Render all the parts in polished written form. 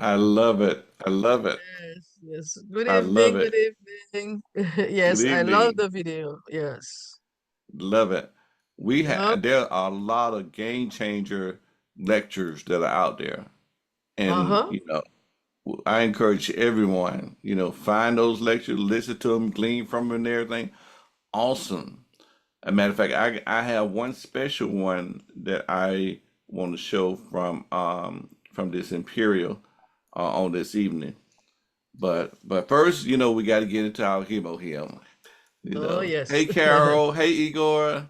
I love it. I love it. Yes, yes. Good I love evening, good it. evening. Good Yes, I love evening. the video. Yes. Love it. Yep. There are a lot of game changer lectures that are out there. And, Uh-huh. I encourage everyone, find those lectures, listen to them, glean from them and everything. Awesome. As a matter of fact, I have one special one that I want to show from this Imperial on this evening. But first, we got to get into our hemo hymn. Oh, yes. Hey Carol, hey Igor.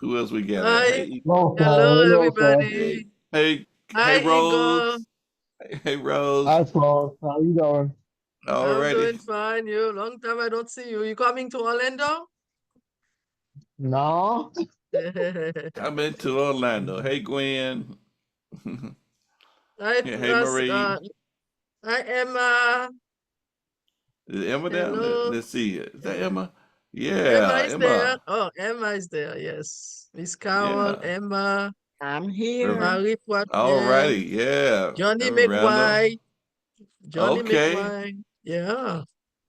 Who else we got in? Hi. Hey, Hello, Hello, sir. Hello, sir. hey, everybody. hey Hi, Igor. Rose. Hey Rose. Hi, sir. How you doing? I'm Alrighty. doing fine. You, long time I don't see you. You coming to Orlando? No. I'm into Orlando. Hey Gwen. Hi, Hey Marie. hi, Emma. Is Emma down there? Hello. Let's see. Is that Yeah. Emma? Emma Yeah, is there. Emma. Oh, Emma is there. Yes. Miss Carol, Yeah. Emma, I'm Rev- here. Marie Poitier, Alrighty. Yeah. Johnny Reverend Randall. McWhite. Johnny Okay. McWhite. Yeah.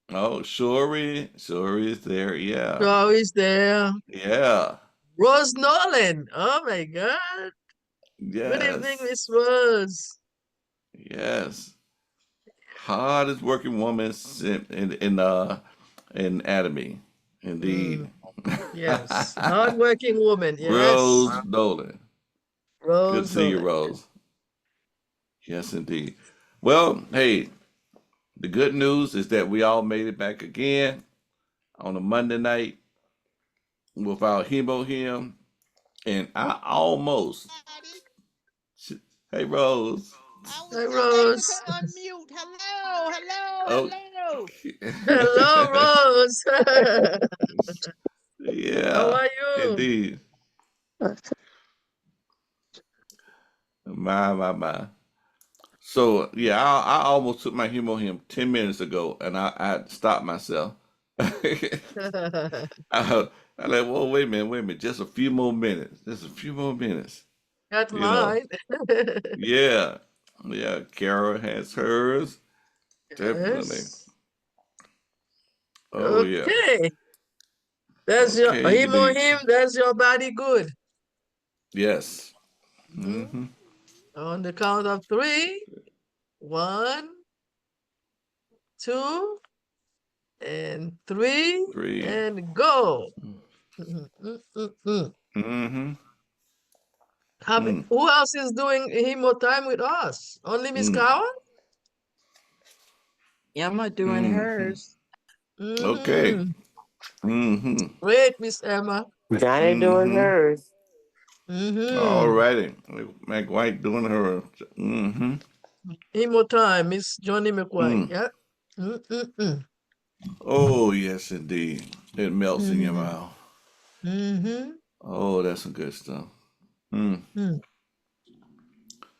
Oh, Shori. Shori is there. Yeah. Joe is there. Yeah. Rose Nolan. Oh my God. Good evening, Yes. Miss Rose. Yes. Hardest working woman in anatomy. Mm, Indeed. yes. Hardworking woman. Yes. Rose Nolan. Good to Rose see you, Nolan. Rose. Yes, indeed. Well, hey, the good news is that we all made it back again on a Monday night with our hemo hymn, and I almost. Daddy, Hey, Rose. I was Hi, too late to Rose. unmute. Hello, hello, Oh, hello. Hello, Rose. How yeah, are you? indeed. My. So yeah, I almost took my hemo hymn 10 minutes ago, and I had to stop myself. I, I like, whoa, wait a minute, just a few more minutes, just a few more minutes. Got You know, mine. yeah, yeah. Kara has hers, definitely. Yes. Oh yeah. Okay. That's your Okay, him or indeed. him. That's your body good. Yes. Mhm. Mm-hmm. On the count of three. One, two, and three, Three. and go. Mm, mm, mm, mm. Mm-hmm. Mm. Who else is doing hemo time with us? Only Miss Mm. Kawa? Emma doing Mm-hmm. hers. Okay. Mm-hmm. Mm-hmm. Great, Miss Emma. Johnny doing Mm-hmm. hers. All Mm-hmm. righty. Mac White doing her. Mm-hmm. Hemo time, Miss Johnny McWhite. Mm. Yeah. Mm-mm-mm. Oh yes, indeed. It melts in your Mm-hmm. mouth. Mm-hmm. Oh, that's some good stuff. Mm. Mm.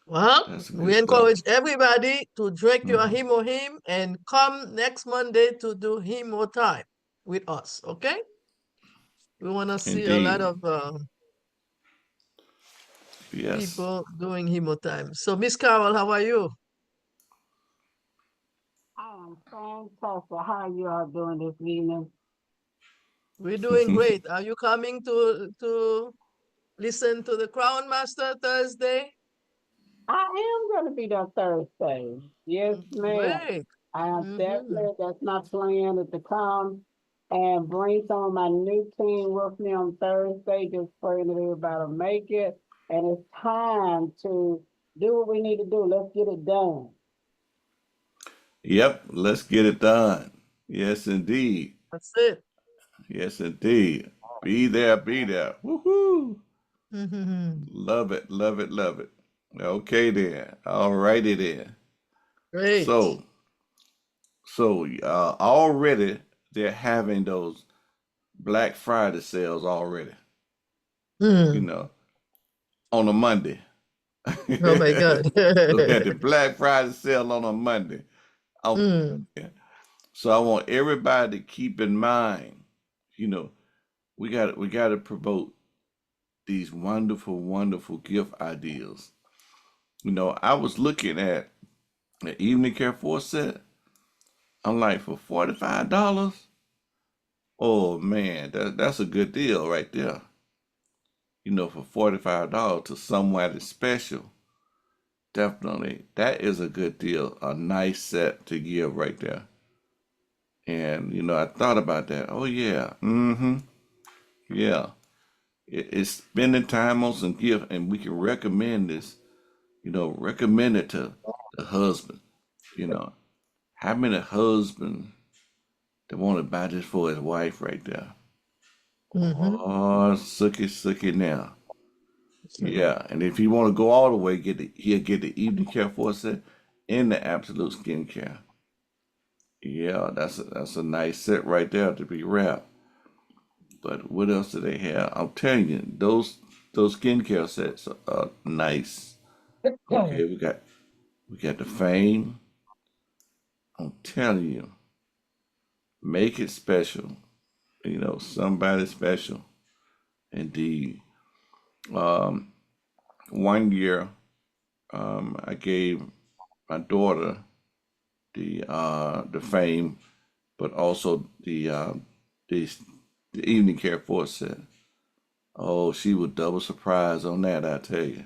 Well, That's some good we stuff. encourage everybody to drink your Mm. hemo hymn and come next Monday to do hemo time with us. Okay? We want to see a lot Indeed. of Yes. people doing hemo time. So, Miss Carol, how are you? I am fantastic. How you all doing this evening? We're doing great. Are you coming to listen to the Crown Master Thursday? I am going to be there Thursday. Yes, ma'am. Great. I am Mm-hmm. definitely, that's my plan is to come and bring some of my new team with me on Thursday. Just praying that everybody will make it. And it's time to do what we need to do. Let's get it done. Yep. Let's get it done. Yes, indeed. That's it. Yes, indeed. Be there. Be there. Woohoo! Mm-hmm. Love it. Love it. Love it. Okay then. All righty then. Great. So, already they're having those Black Friday sales already. You Mm. know, on a Monday. Oh my God. So we had the Black Friday sale on a Monday. Oh, Mm. yeah. So I want everybody to keep in mind, you know, we got to promote these wonderful, wonderful gift ideas. I was looking at an evening care for set. I'm like, for $45? Oh man, that's a good deal right there. For $45 to somebody special. Definitely. That is a good deal. A nice set to give right there. And I thought about that. Oh yeah. Mm-hmm. Yeah. It's spending time on some gift, and we can recommend this, recommend it to the husband. You know, how many husbands that want to buy this for his wife right there? Mm-hmm. Oh, sucky, sucky now. Yeah, and if you want to go all the way, he'll get the evening care for set and the absolute skincare. Yeah, that's a nice set right there to be wrapped. But what else do they have? I'm telling you, those skincare sets are nice. Okay, we got the Fame. I'm telling you, make it special. Somebody special indeed. Um, one year, I gave my daughter the Fame, but also the the evening care for set. Oh, she was double surprised on that. I tell you,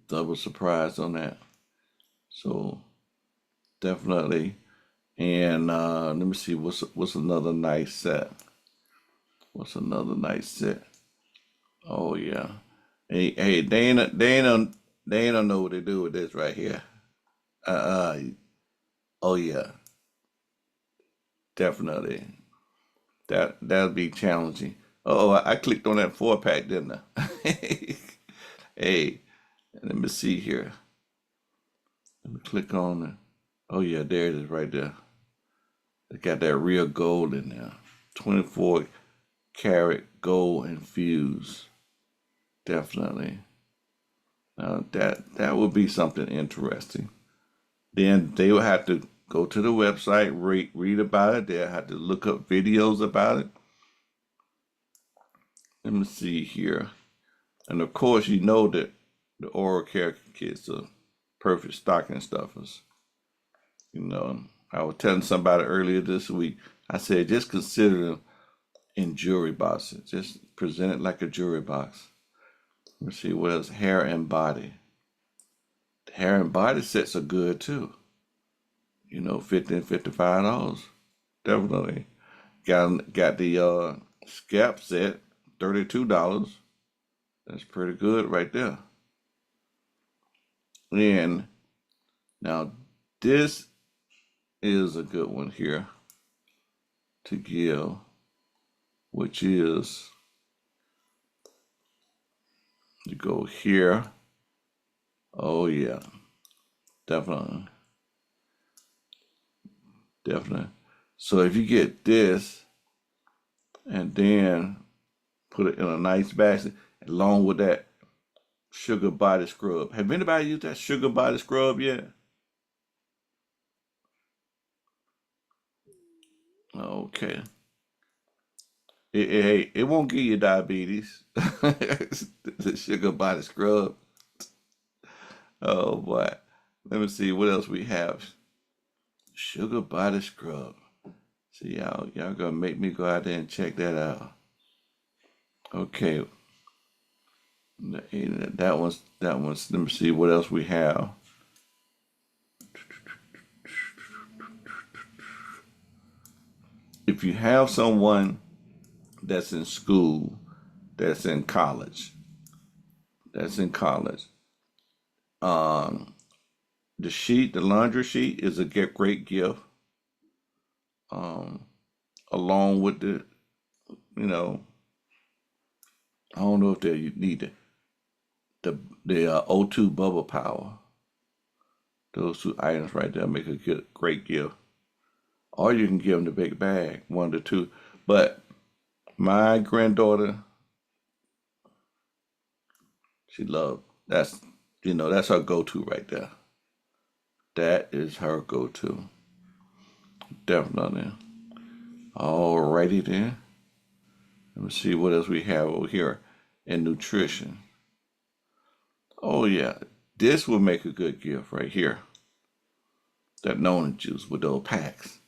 double surprised on that. So definitely. And let me see what's another nice set. What's another nice set? Oh yeah. Hey, Dana know what to do with this right here. Uh, oh yeah, definitely. That'll be challenging. Oh, I clicked on that 4-pack, didn't I? Hey, let me see here. Let me click on it. Oh yeah, there it is right there. It got that real gold in there. 24 karat gold infused. Definitely. That would be something interesting. Then they will have to go to the website, read about it. They'll have to look up videos about it. Let me see here. And of course, you know that the oral care kits are perfect stocking stuffers. I was telling somebody earlier this week, I said, just consider them in jewelry boxes. Just present it like a jewelry box. Let me see what else. Hair and body. The hair and body sets are good too. $50 and $55. Definitely. Got the scalp set, $32. That's pretty good right there. And now this is a good one here to give, which is you go here. Oh yeah, definitely, definitely. So if you get this and then put it in a nice basket along with that sugar body scrub. Have anybody used that sugar body scrub yet? Okay. It won't give you diabetes. The sugar body scrub. Oh boy. Let me see what else we have. Sugar body scrub. See y'all gonna make me go out there and check that out. Okay. That one's let me see what else we have. If you have someone that's in school, that's in college, that's in college, um, the laundry sheet is a great gift. Um, along with you know, I don't know if they need the O2 bubble power. Those two items right there make a great gift. Or you can give them the big bag, one to two. But my granddaughter, she loved that's her go-to right there. That is her go-to, definitely. Alrighty then. Let me see what else we have over here in nutrition. Oh yeah. This will make a good gift right here. That Nona juice with those packs.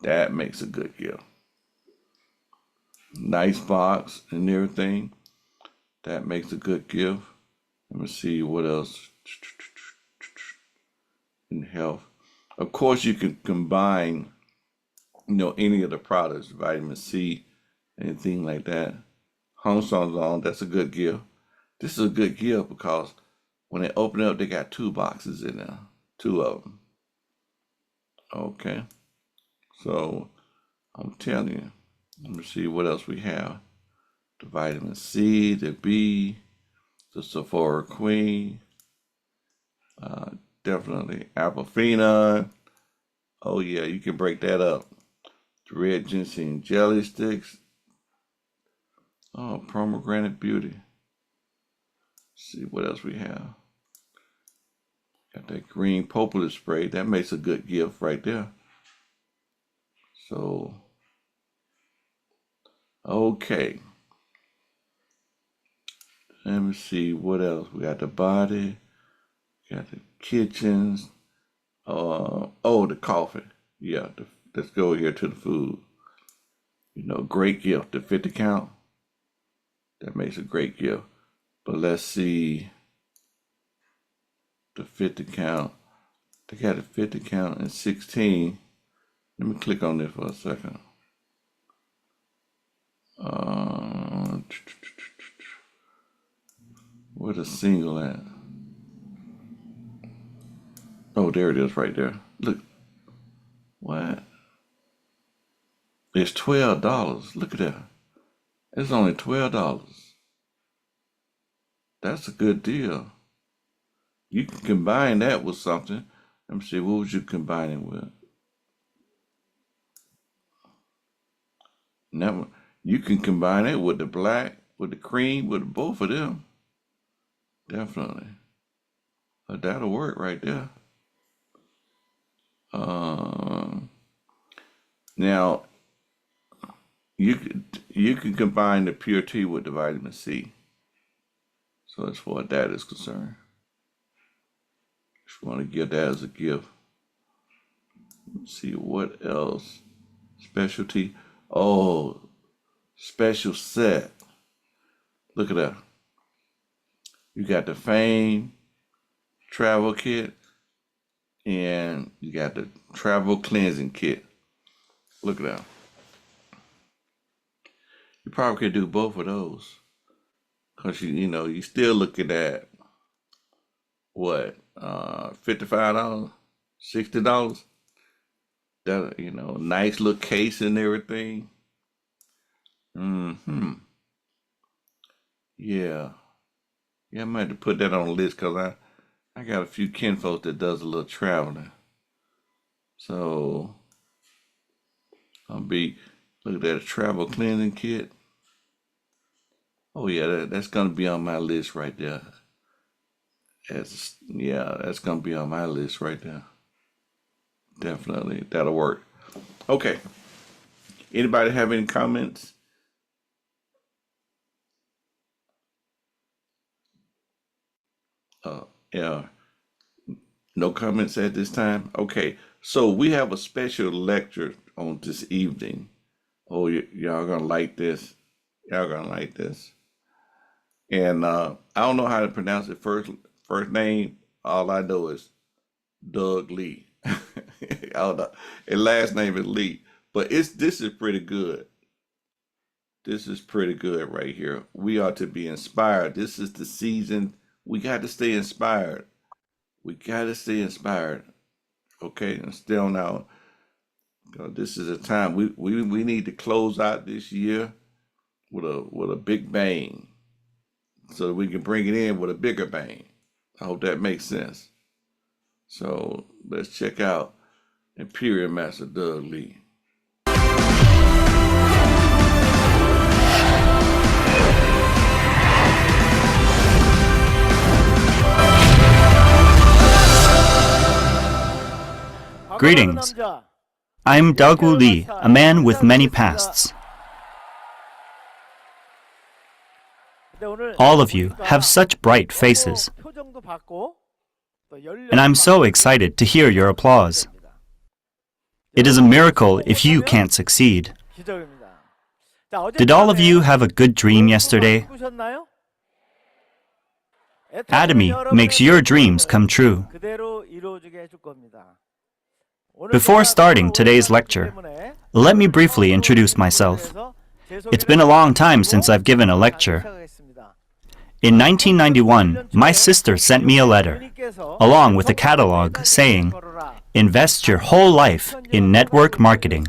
That makes a good gift. Nice box and everything. That makes a good gift. Let me see what else. In health. Of course, you can combine, any of the products, vitamin C, anything like that. Homesong's on, that's a good gift. This is a good gift because when they open it up, they got 2 boxes in there. 2 of them. Okay. So, I'm telling you. Let me see what else we have. The vitamin C, the B, the Sephora Queen, definitely Aquafina. Oh yeah, you can break that up. The red ginseng jelly sticks. Oh, pomegranate beauty. Let's see what else we have. Got that green poplar spray. That makes a good gift right there. So, okay. Let me see what else. We got the body. Got the kitchens. The coffee. Yeah, let's go here to the food. Great gift. The 50 count. That makes a great gift. But let's see the 50 count. They got a 50 count and 16. Let me click on this for a second. Where's the single at? Oh, there it is right there. Look. What? It's $12. Look at that. It's only $12. That's a good deal. You can combine that with something. Let me see, what would you combine it with? Now, you can combine it with the black, with the cream, with both of them. Definitely. But that'll work right there. Now, you can combine the pure tea with the vitamin C. So as far as that is concerned, if you want to give that as a gift. Let's see what else. Specialty. Oh, special set. Look at that. You got the Fame travel kit, and you got the travel cleansing kit. Look at that. You probably could do both of those, because you still looking at what, $55, $60. That nice little case and everything. Yeah. Yeah, I might have to put that on the list because I got a few kinfolk that does a little traveling. So look at that travel cleansing kit. Oh yeah, that's gonna be on my list right there. That's gonna be on my list right there. Definitely, that'll work. Okay. Anybody have any comments? Yeah. No comments at this time? Okay. So we have a special lecture on this evening. Oh, y'all gonna like this. Y'all gonna like this. And I don't know how to pronounce it first name. All I know is Doug Lee. I don't know. And last name is Lee. But this is pretty good. This is pretty good right here. We are to be inspired. This is the season. We got to stay inspired. We got to stay inspired. Okay, and stay on out. This is a time we need to close out this year with a big bang, so that we can bring it in with a bigger bang. I hope that makes sense. So let's check out Imperial Master Doug Lee. Greetings. I'm Doug Lee, a man with many pasts. All of you have such bright faces. And I'm so excited to hear your applause. It is a miracle if you can't succeed. Did all of you have a good dream yesterday? Atomy makes your dreams come true. Before starting today's lecture, let me briefly introduce myself. It's been a long time since I've given a lecture. In 1991, my sister sent me a letter, along with a catalog saying, "Invest your whole life in network marketing."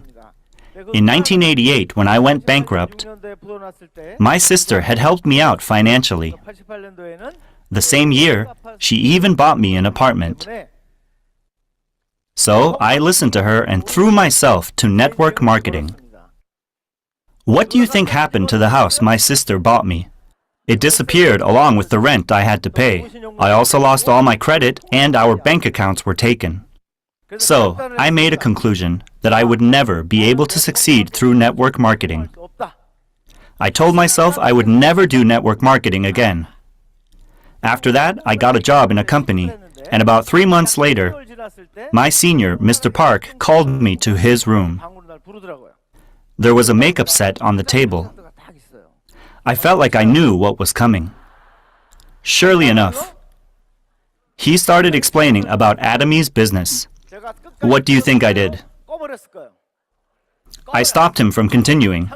In 1988, when I went bankrupt, my sister had helped me out financially. The same year, she even bought me an apartment. So I listened to her and threw myself to network marketing. What do you think happened to the house my sister bought me? It disappeared along with the rent I had to pay. I also lost all my credit and our bank accounts were taken. So I made a conclusion that I would never be able to succeed through network marketing. I told myself I would never do network marketing again. After that, I got a job in a company, and about 3 months later, my senior, Mr. Park, called me to his room. There was a makeup set on the table. I felt like I knew what was coming. Surely enough, he started explaining about Atomy's business. What do you think I did? I stopped him from continuing.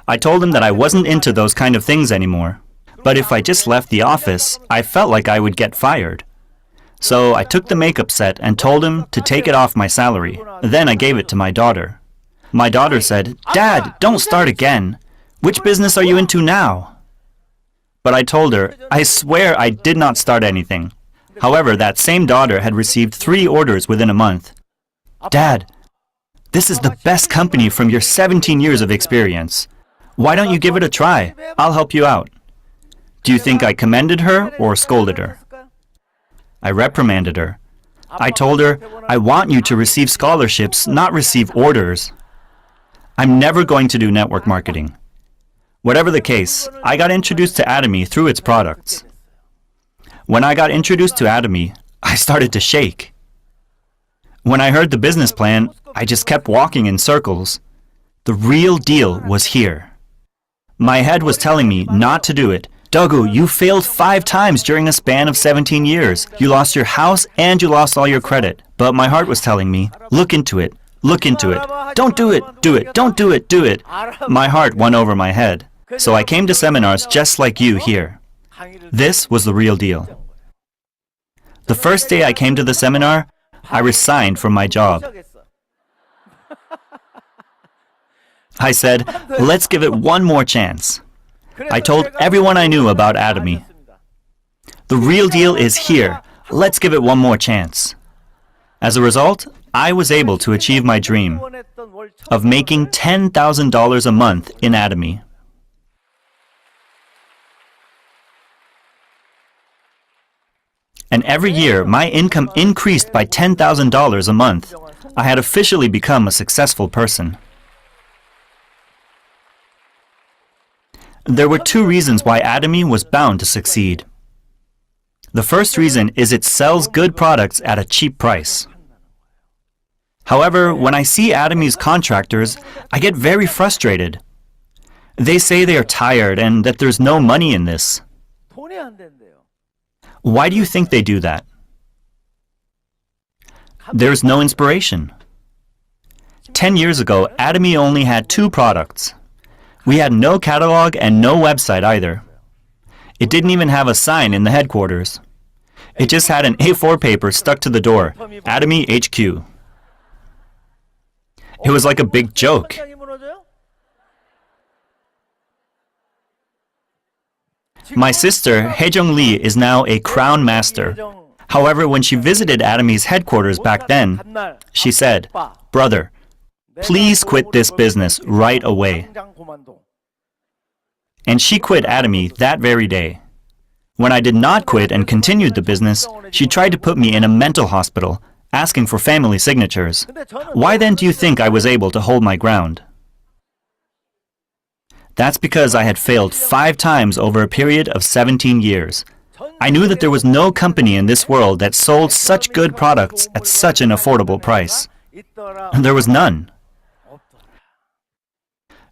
I told him that I wasn't into those kind of things anymore. But if I just left the office, I felt like I would get fired. So I took the makeup set and told him to take it off my salary. Then I gave it to my daughter. My daughter said, "Dad, don't start again. Which business are you into now?" But I told her, I swear I did not start anything. However, that same daughter had received 3 orders within a month. "Dad, this is the best company from your 17 years of experience. Why don't you give it a try? I'll help you out." Do you think I commended her or scolded her? I reprimanded her. I told her, "I want you to receive scholarships, not receive orders. I'm never going to do network marketing." Whatever the case, I got introduced to Atomy through its products. When I got introduced to Atomy, I started to shake. When I heard the business plan, I just kept walking in circles. The real deal was here. My head was telling me not to do it. "Dogu, you failed 5 times during a span of 17 years. You lost your house and you lost all your credit." But my heart was telling me, "Look into it. Look into it. Don't do it. Do it. Don't do it. Do it." My heart won over my head. So I came to seminars just like you here. This was the real deal. The first day I came to the seminar, I resigned from my job. I said, "Let's give it one more chance." I told everyone I knew about Atomy. The real deal is here. Let's give it one more chance. As a result, I was able to achieve my dream of making $10,000 a month in Atomy. And every year, my income increased by $10,000 a month. I had officially become a successful person. There were 2 reasons why Atomy was bound to succeed. The first reason is it sells good products at a cheap price. However, when I see Atomy's contractors, I get very frustrated. They say they are tired and that there's no money in this. Why do you think they do that? There's no inspiration. 10 years ago, Atomy only had 2 products. We had no catalog and no website either. It didn't even have a sign in the headquarters. It just had an A4 paper stuck to the door, Atomy HQ. It was like a big joke. My sister, Haejung Lee, is now a Crown Master. However, when she visited Atomy's headquarters back then, she said, "Brother, please quit this business right away." And she quit Atomy that very day. When I did not quit and continued the business, she tried to put me in a mental hospital, asking for family signatures. Why then do you think I was able to hold my ground? That's because I had failed 5 times over a period of 17 years. I knew that there was no company in this world that sold such good products at such an affordable price. There was none.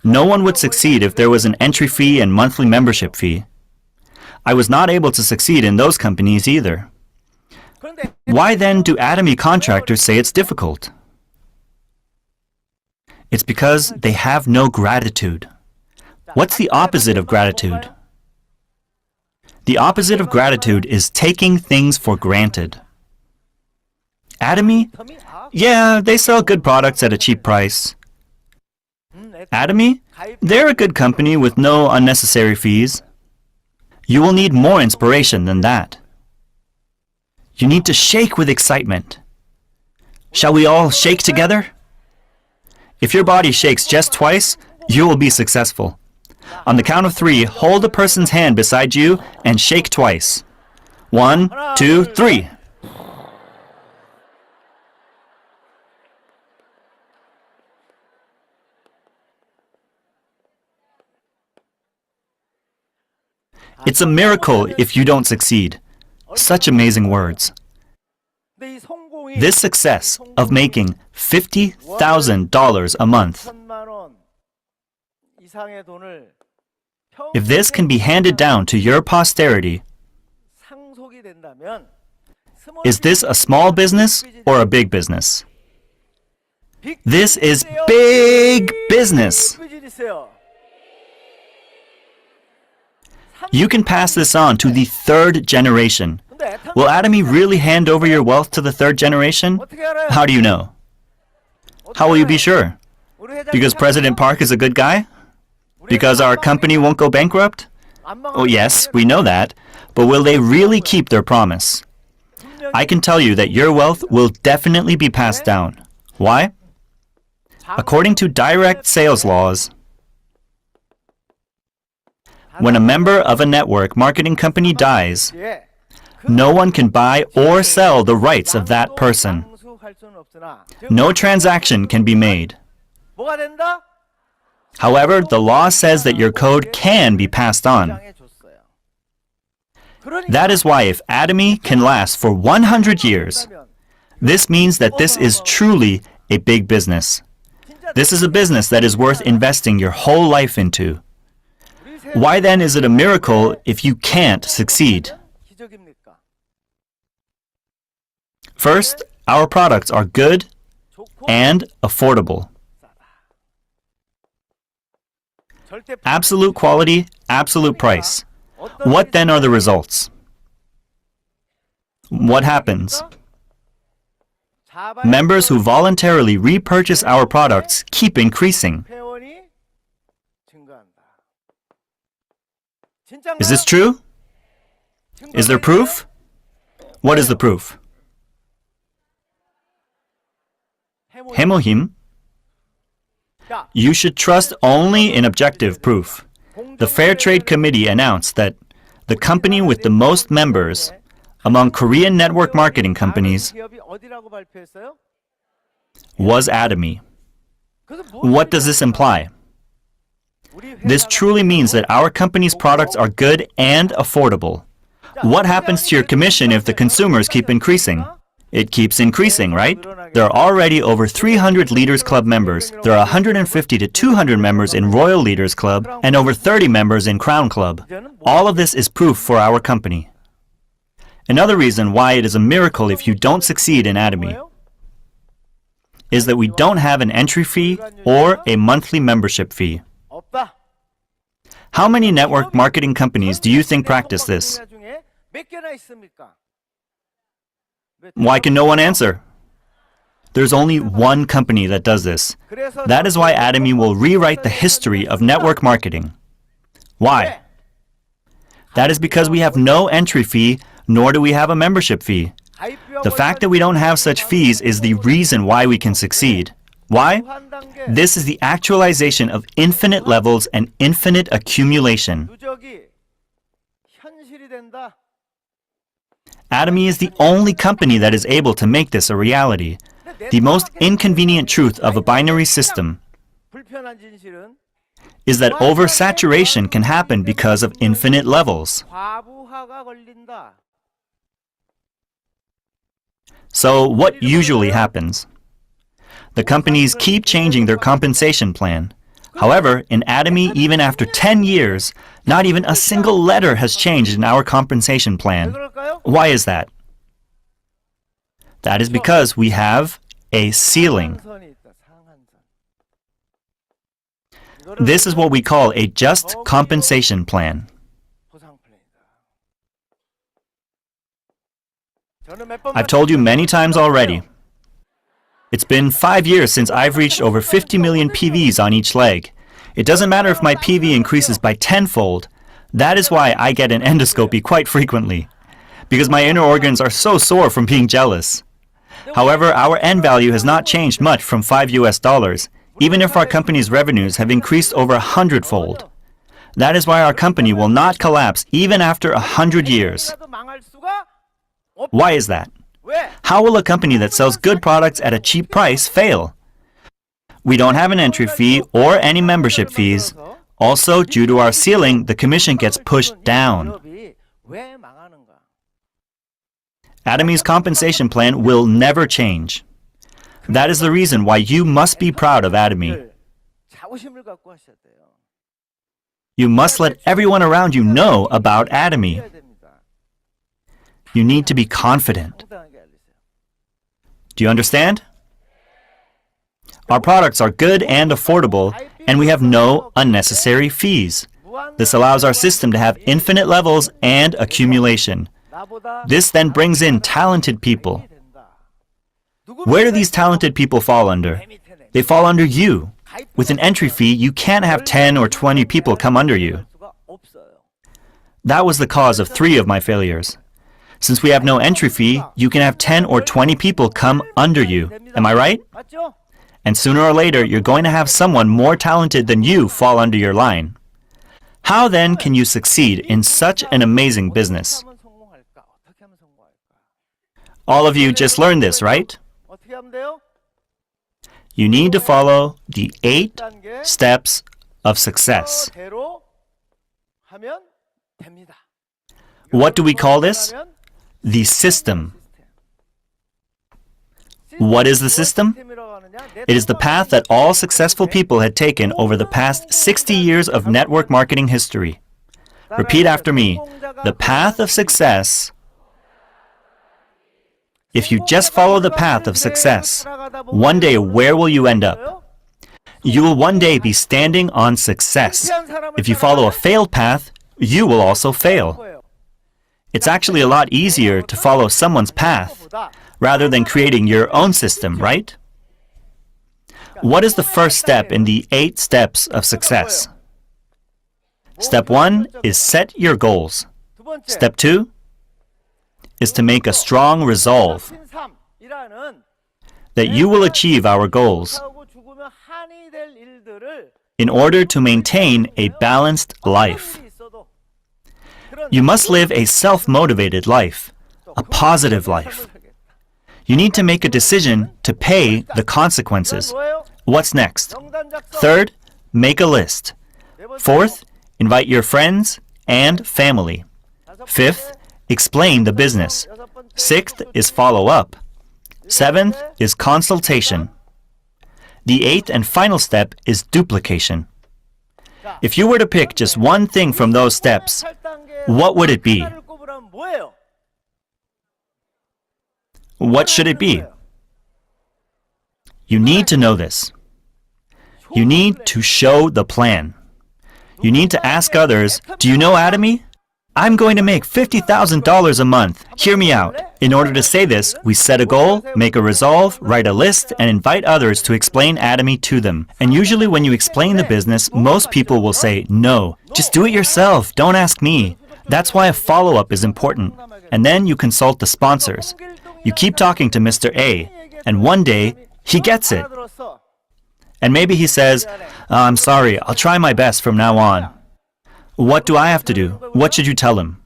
No one would succeed if there was an entry fee and monthly membership fee. I was not able to succeed in those companies either. Why then do Atomy contractors say it's difficult? It's because they have no gratitude. What's the opposite of gratitude? The opposite of gratitude is taking things for granted. Atomy? Yeah, they sell good products at a cheap price. Atomy? They're a good company with no unnecessary fees. You will need more inspiration than that. You need to shake with excitement. Shall we all shake together? If your body shakes just twice, you will be successful. On the count of 3, hold a person's hand beside you and shake twice. 1, 2, 3. It's a miracle if you don't succeed. Such amazing words. This success of making $50,000 a month, if this can be handed down to your posterity, is this a small business or a big business? This is big business. You can pass this on to the 3rd generation. Will Atomy really hand over your wealth to the 3rd generation? How do you know? How will you be sure? Because President Park is a good guy? Because our company won't go bankrupt? Oh yes, we know that. But will they really keep their promise? I can tell you that your wealth will definitely be passed down. Why? According to direct sales laws, when a member of a network marketing company dies, no one can buy or sell the rights of that person. No transaction can be made. However, the law says that your code can be passed on. That is why if Atomy can last for 100 years, this means that this is truly a big business. This is a business that is worth investing your whole life into. Why then is it a miracle if you can't succeed? First, our products are good and affordable. Absolute quality, absolute price. What then are the results? What happens? Members who voluntarily repurchase our products keep increasing. Is this true? Is there proof? What is the proof? 해모힘. You should trust only in objective proof. The Fair Trade Committee announced that the company with the most members among Korean network marketing companies was Atomy. What does this imply? This truly means that our company's products are good and affordable. What happens to your commission if the consumers keep increasing? It keeps increasing, right? There are already over 300 Leaders Club members. There are 150 to 200 members in Royal Leaders Club and over 30 members in Crown Club. All of this is proof for our company. Another reason why it is a miracle if you don't succeed in Atomy is that we don't have an entry fee or a monthly membership fee. How many network marketing companies do you think practice this? Why can no one answer? There's only one company that does this. That is why Atomy will rewrite the history of network marketing. Why? That is because we have no entry fee, nor do we have a membership fee. The fact that we don't have such fees is the reason why we can succeed. Why? This is the actualization of infinite levels and infinite accumulation. Atomy is the only company that is able to make this a reality. The most inconvenient truth of a binary system is that oversaturation can happen because of infinite levels. So what usually happens? The companies keep changing their compensation plan. However, in Atomy, even after 10 years, not even a single letter has changed in our compensation plan. Why is that? That is because we have a ceiling. This is what we call a just compensation plan. I've told you many times already. It's been 5 years since I've reached over 50 million PVs on each leg. It doesn't matter if my PV increases by tenfold. That is why I get an endoscopy quite frequently, because my inner organs are so sore from being jealous. However, our end value has not changed much from $5, even if our company's revenues have increased over 100-fold. That is why our company will not collapse even after 100 years. Why is that? How will a company that sells good products at a cheap price fail? We don't have an entry fee or any membership fees. Also, due to our ceiling, the commission gets pushed down. Atomy's compensation plan will never change. That is the reason why you must be proud of Atomy. You must let everyone around you know about Atomy. You need to be confident. Do you understand? Our products are good and affordable, and we have no unnecessary fees. This allows our system to have infinite levels and accumulation. This then brings in talented people. Where do these talented people fall under? They fall under you. With an entry fee, you can't have 10 or 20 people come under you. That was the cause of 3 of my failures. Since we have no entry fee, you can have 10 or 20 people come under you. Am I right? And sooner or later, you're going to have someone more talented than you fall under your line. How then can you succeed in such an amazing business? All of you just learned this, right? You need to follow the 8 steps of success. What do we call this? The system. What is the system? It is the path that all successful people had taken over the past 60 years of network marketing history. Repeat after me. The path of success. If you just follow the path of success, one day where will you end up? You will one day be standing on success. If you follow a failed path, you will also fail. It's actually a lot easier to follow someone's path rather than creating your own system, right? What is the first step in the 8 steps of success? Step 1 is set your goals. Step 2 is to make a strong resolve that you will achieve our goals in order to maintain a balanced life. You must live a self-motivated life, a positive life. You need to make a decision to pay the consequences. What's next? Third, make a list. Fourth, invite your friends and family. Fifth, explain the business. Sixth is follow up. Seventh is consultation. The 8th and final step is duplication. If you were to pick just one thing from those steps, what would it be? What should it be? You need to know this. You need to show the plan. You need to ask others, do you know Atomy? I'm going to make $50,000 a month. Hear me out. In order to say this, we set a goal, make a resolve, write a list, and invite others to explain Atomy to them. And usually when you explain the business, most people will say, no, just do it yourself, don't ask me. That's why a follow-up is important. And then you consult the sponsors. You keep talking to Mr. A, and one day, he gets it. And maybe he says, I'm sorry, I'll try my best from now on. What do I have to do? What should you tell him?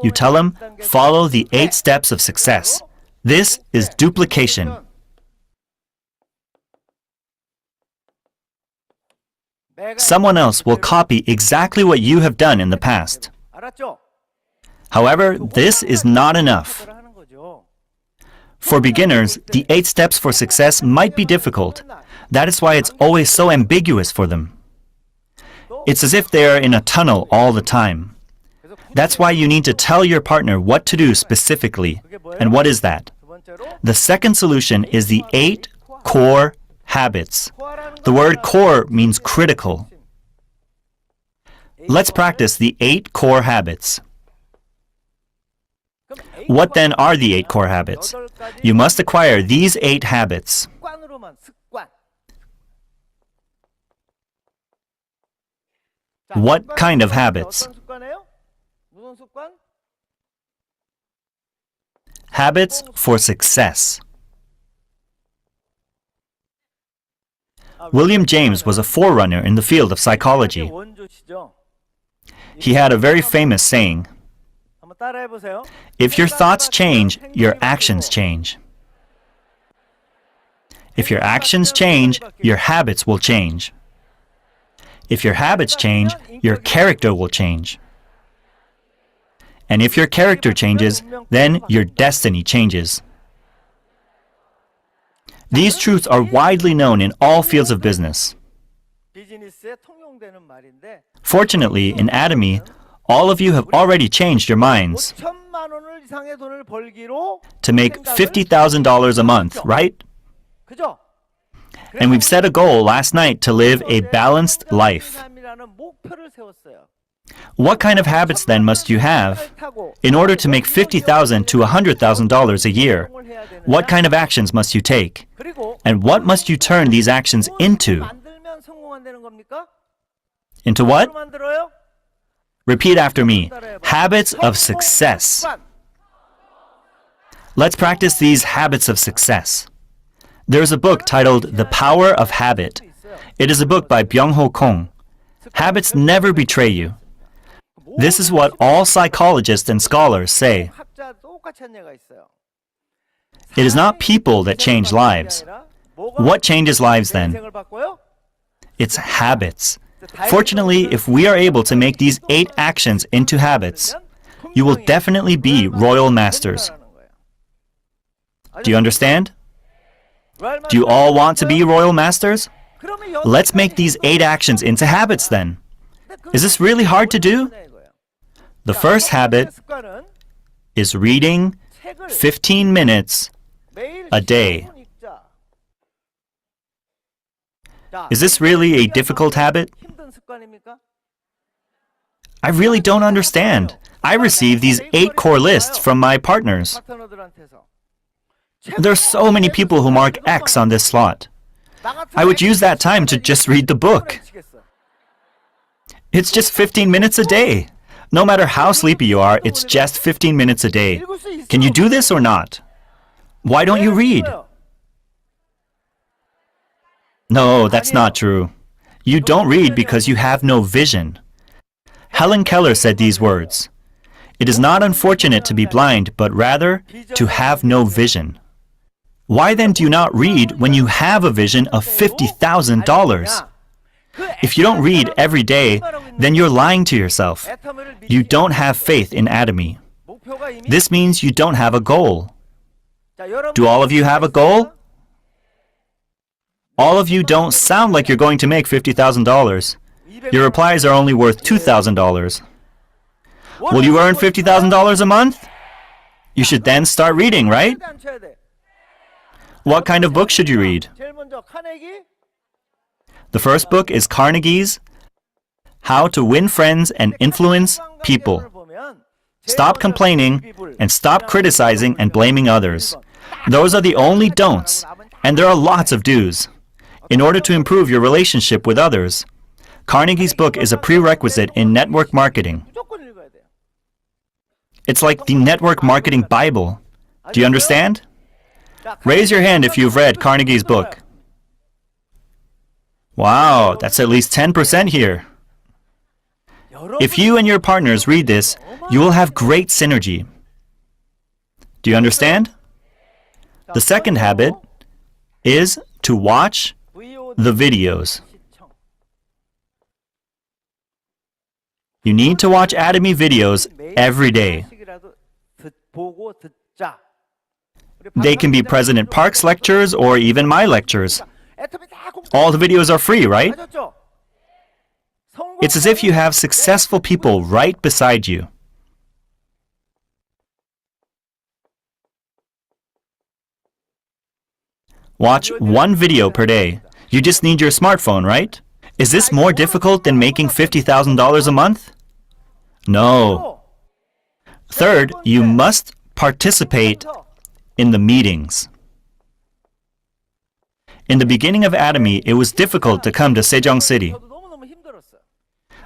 You tell him, follow the 8 steps of success. This is duplication. Someone else will copy exactly what you have done in the past. However, this is not enough. For beginners, the 8 steps for success might be difficult. That is why it's always so ambiguous for them. It's as if they are in a tunnel all the time. That's why you need to tell your partner what to do specifically. And what is that? The second solution is the 8 core habits. The word core means critical. Let's practice the 8 core habits. What then are the 8 core habits? You must acquire these 8 habits. What kind of habits? Habits for success. William James was a forerunner in the field of psychology. He had a very famous saying, "If your thoughts change, your actions change. If your actions change, your habits will change. If your habits change, your character will change. And if your character changes, then your destiny changes." These truths are widely known in all fields of business. Fortunately, in Atomy, all of you have already changed your minds to make $50,000 a month, right? And we've set a goal last night to live a balanced life. What kind of habits then must you have in order to make $50,000 to $100,000 a year? What kind of actions must you take? And what must you turn these actions into? Into what? Repeat after me. Habits of success. Let's practice these habits of success. There's a book titled The Power of Habit. It is a book by Byung-ho Kong. Habits never betray you. This is what all psychologists and scholars say. It is not people that change lives. What changes lives then? It's habits. Fortunately, if we are able to make these 8 actions into habits, you will definitely be royal masters. Do you understand? Do you all want to be royal masters? Let's make these 8 actions into habits then. Is this really hard to do? The first habit is reading 15 minutes a day. Is this really a difficult habit? I really don't understand. I receive these 8 core lists from my partners. There are so many people who mark X on this slot. I would use that time to just read the book. It's just 15 minutes a day. No matter how sleepy you are, it's just 15 minutes a day. Can you do this or not? Why don't you read? No, that's not true. You don't read because you have no vision. Helen Keller said these words, "It is not unfortunate to be blind, but rather to have no vision." Why then do you not read when you have a vision of $50,000? If you don't read every day, then you're lying to yourself. You don't have faith in Atomy. This means you don't have a goal. Do all of you have a goal? All of you don't sound like you're going to make $50,000. Your replies are only worth $2,000. Will you earn $50,000 a month? You should then start reading, right? What kind of book should you read? The first book is Carnegie's How to Win Friends and Influence People. Stop complaining and stop criticizing and blaming others. Those are the only don'ts, and there are lots of do's. In order to improve your relationship with others, Carnegie's book is a prerequisite in network marketing. It's like the network marketing Bible. Do you understand? Raise your hand if you've read Carnegie's book. Wow, that's at least 10% here. If you and your partners read this, you will have great synergy. Do you understand? The second habit is to watch the videos. You need to watch Atomy videos every day. They can be President Park's lectures or even my lectures. All the videos are free, right? It's as if you have successful people right beside you. Watch one video per day. You just need your smartphone, right? Is this more difficult than making $50,000 a month? No. Third, you must participate in the meetings. In the beginning of Atomy, it was difficult to come to Sejong City.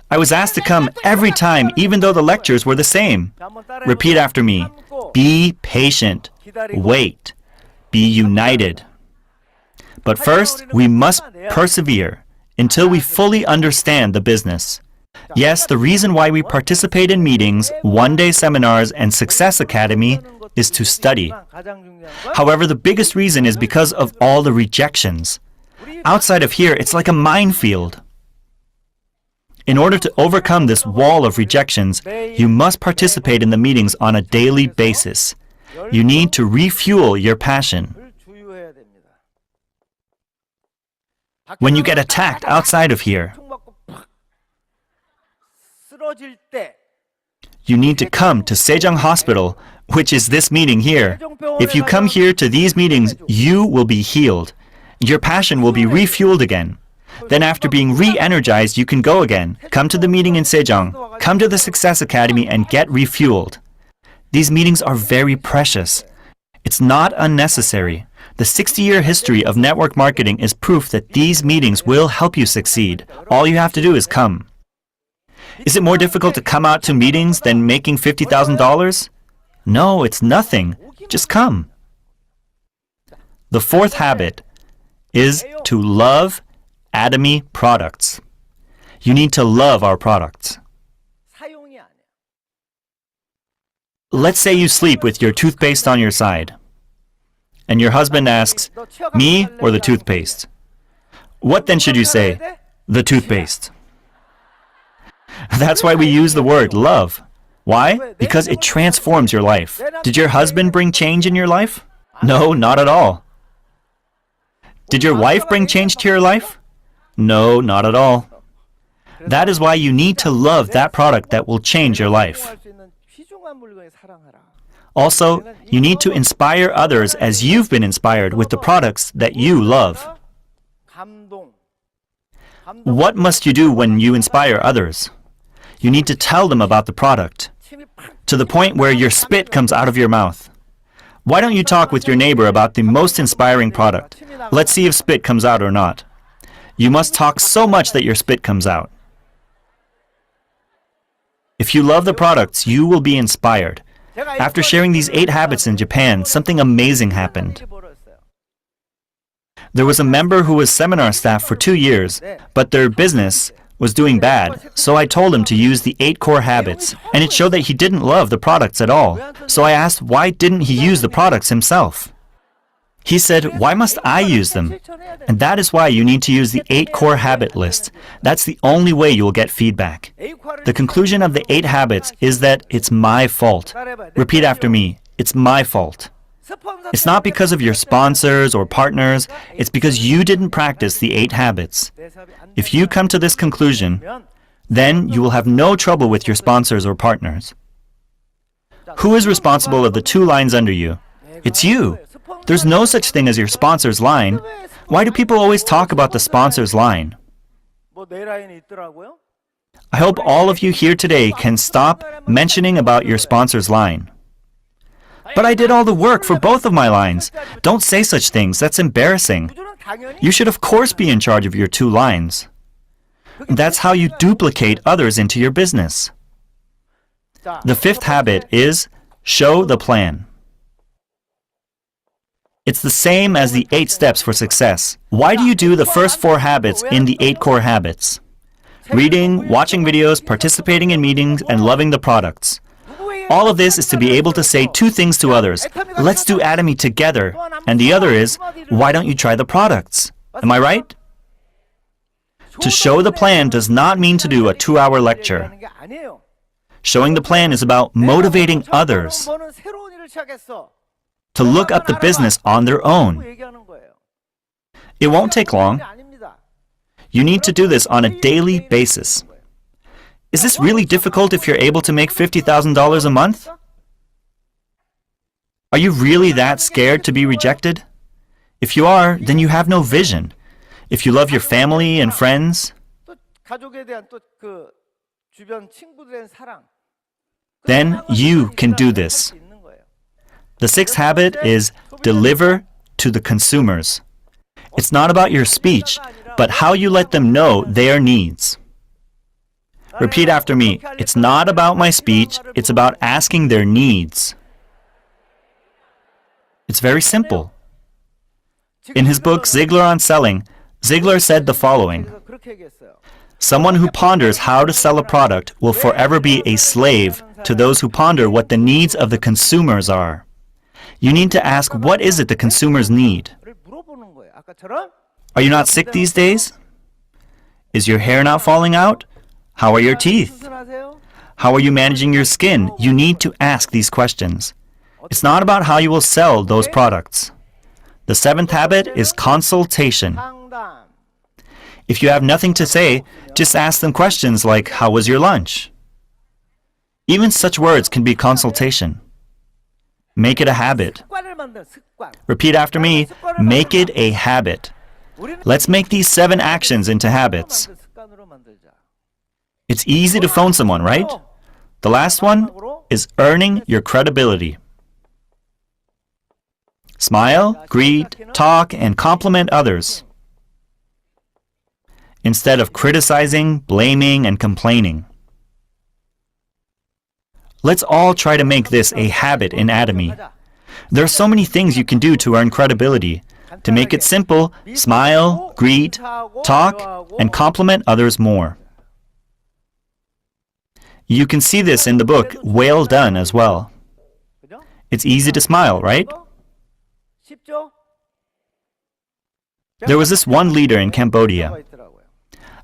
I was asked to come every time, even though the lectures were the same. Repeat after me. Be patient. Wait. Be united. But first, we must persevere until we fully understand the business. Yes, the reason why we participate in meetings, one-day seminars, and Success Academy is to study. However, the biggest reason is because of all the rejections. Outside of here, it's like a minefield. In order to overcome this wall of rejections, you must participate in the meetings on a daily basis. You need to refuel your passion. When you get attacked outside of here, you need to come to Sejong Hospital, which is this meeting here. If you come here to these meetings, you will be healed. Your passion will be refueled again. Then after being re-energized, you can go again. Come to the meeting in Sejong. Come to the Success Academy and get refueled. These meetings are very precious. It's not unnecessary. The 60-year history of network marketing is proof that these meetings will help you succeed. All you have to do is come. Is it more difficult to come out to meetings than making $50,000? No, it's nothing. Just come. The fourth habit is to love Atomy products. You need to love our products. Let's say you sleep with your toothpaste on your side, and your husband asks, me or the toothpaste? What then should you say? The toothpaste. That's why we use the word love. Why? Because it transforms your life. Did your husband bring change in your life? No, not at all. Did your wife bring change to your life? No, not at all. That is why you need to love that product that will change your life. Also, you need to inspire others as you've been inspired with the products that you love. What must you do when you inspire others? You need to tell them about the product, to the point where your spit comes out of your mouth. Why don't you talk with your neighbor about the most inspiring product? Let's see if spit comes out or not. You must talk so much that your spit comes out. If you love the products, you will be inspired. After sharing these 8 habits in Japan, something amazing happened. There was a member who was seminar staff for 2 years, but their business was doing bad, so I told him to use the 8 core habits, and it showed that he didn't love the products at all. So I asked, why didn't he use the products himself? He said, why must I use them? And that is why you need to use the 8 core habit list. That's the only way you will get feedback. The conclusion of the 8 habits is that it's my fault. Repeat after me. It's my fault. It's not because of your sponsors or partners. It's because you didn't practice the 8 habits. If you come to this conclusion, then you will have no trouble with your sponsors or partners. Who is responsible of the 2 lines under you? It's you. There's no such thing as your sponsor's line. Why do people always talk about the sponsor's line? I hope all of you here today can stop mentioning about your sponsor's line. But I did all the work for both of my lines. Don't say such things. That's embarrassing. You should of course be in charge of your 2 lines. That's how you duplicate others into your business. The 5th habit is show the plan. It's the same as the 8 steps for success. Why do you do the first 4 habits in the 8 core habits? Reading, watching videos, participating in meetings, and loving the products. All of this is to be able to say 2 things to others. Let's do Atomy together. And the other is, why don't you try the products? Am I right? To show the plan does not mean to do a 2-hour lecture. Showing the plan is about motivating others to look up the business on their own. It won't take long. You need to do this on a daily basis. Is this really difficult if you're able to make $50,000 a month? Are you really that scared to be rejected? If you are, then you have no vision. If you love your family and friends, then you can do this. The sixth habit is deliver to the consumers. It's not about your speech, but how you let them know their needs. Repeat after me. It's not about my speech, it's about asking their needs. It's very simple. In his book, Ziglar on Selling, Ziglar said the following: someone who ponders how to sell a product will forever be a slave to those who ponder what the needs of the consumers are. You need to ask, what is it the consumers need? Are you not sick these days? Is your hair not falling out? How are your teeth? How are you managing your skin? You need to ask these questions. It's not about how you will sell those products. The seventh habit is consultation. If you have nothing to say, just ask them questions like, how was your lunch? Even such words can be consultation. Make it a habit. Repeat after me. Make it a habit. Let's make these 7 actions into habits. It's easy to phone someone, right? The last one is earning your credibility. Smile, greet, talk, and compliment others, instead of criticizing, blaming, and complaining. Let's all try to make this a habit in Atomy. There are so many things you can do to earn credibility. To make it simple, smile, greet, talk, and compliment others more. You can see this in the book, Well Done, as well. It's easy to smile, right? There was this one leader in Cambodia.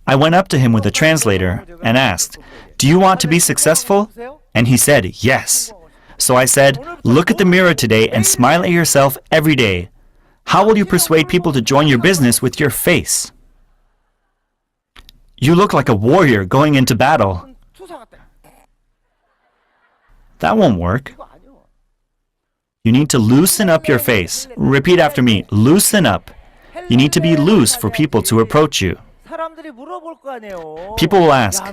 I went up to him with a translator and asked, "Do you want to be successful?" And he said, "Yes." So I said, "Look at the mirror today and smile at yourself every day. How will you persuade people to join your business with your face? You look like a warrior going into battle." That won't work. You need to loosen up your face. Repeat after me. Loosen up. You need to be loose for people to approach you. People will ask,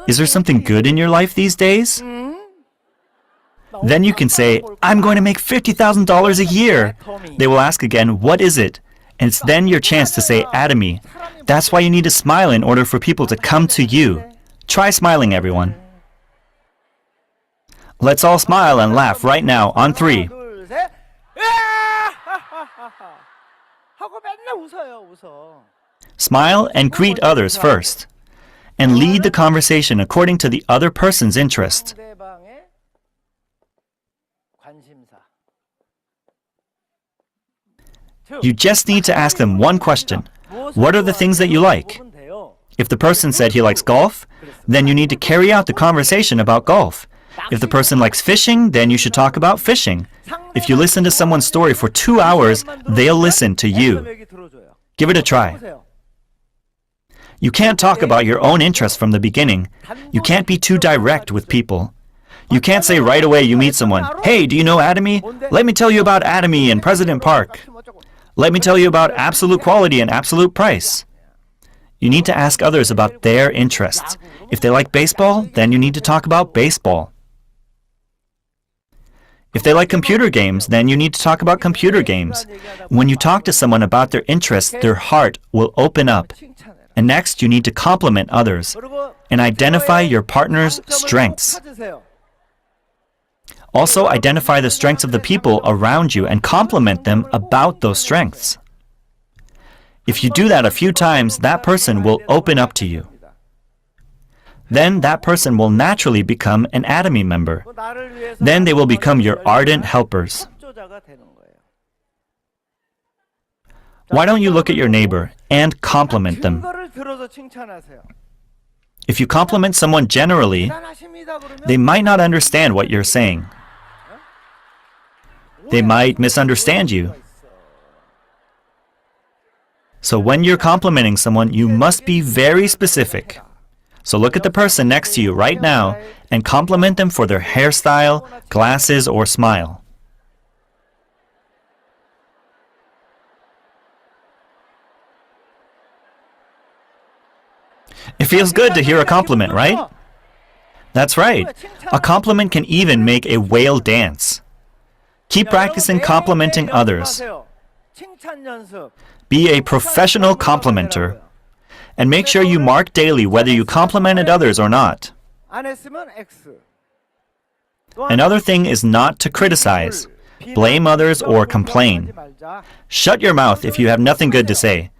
"Is there something good in your life these days?" Then you can say, "I'm going to make $50,000 a year." They will ask again, "What is it?" And it's then your chance to say, "Atomy." That's why you need to smile in order for people to come to you. Try smiling, everyone. Let's all smile and laugh right now on 3. Smile and greet others first, and lead the conversation according to the other person's interest. You just need to ask them one question. What are the things that you like? If the person said he likes golf, then you need to carry out the conversation about golf. If the person likes fishing, then you should talk about fishing. If you listen to someone's story for 2 hours, they'll listen to you. Give it a try. You can't talk about your own interests from the beginning. You can't be too direct with people. You can't say right away you meet someone, "Hey, do you know Atomy? Let me tell you about Atomy and President Park. Let me tell you about absolute quality and absolute price." You need to ask others about their interests. If they like baseball, then you need to talk about baseball. If they like computer games, then you need to talk about computer games. When you talk to someone about their interests, their heart will open up. And next, you need to compliment others and identify your partner's strengths. Also, identify the strengths of the people around you and compliment them about those strengths. If you do that a few times, that person will open up to you. Then that person will naturally become an Atomy member. Then they will become your ardent helpers. Why don't you look at your neighbor and compliment them? 증거를 들어서 칭찬하세요. If you compliment someone generally, 대단하십니다 그러면 they might not understand what you're saying. They might misunderstand you. So when you're complimenting someone, you must be very specific. So look at the person next to you right now and compliment them for their hairstyle, glasses, or smile. It feels good to hear a compliment, right? That's right. A compliment can even make a whale dance. Keep practicing complimenting others. 칭찬 연습. Be a professional complimenter. And make sure you mark daily whether you complimented others or not. 안 했으면 X. Another thing is not to criticize, blame others, or complain. Shut your mouth if you have nothing good to say.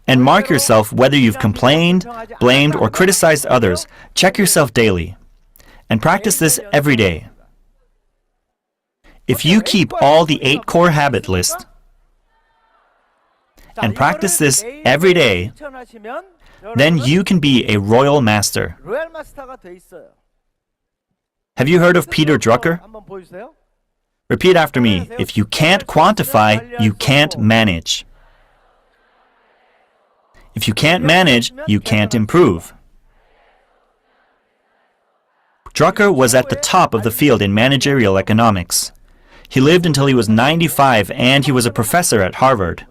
And mark yourself whether you've complained, blamed, or criticized others. Check yourself daily. And practice this every day. If you keep all the 8 core habit list and practice this every day, then you can be a royal master. 로얄 마스터가 돼 있어요. Have you heard of Peter Drucker? 한번 보여주세요. Repeat after me. If you can't quantify, you can't manage. If you can't manage, you can't improve. Drucker was at the top of the field in managerial economics. He lived until he was 95 and he was a professor at Harvard.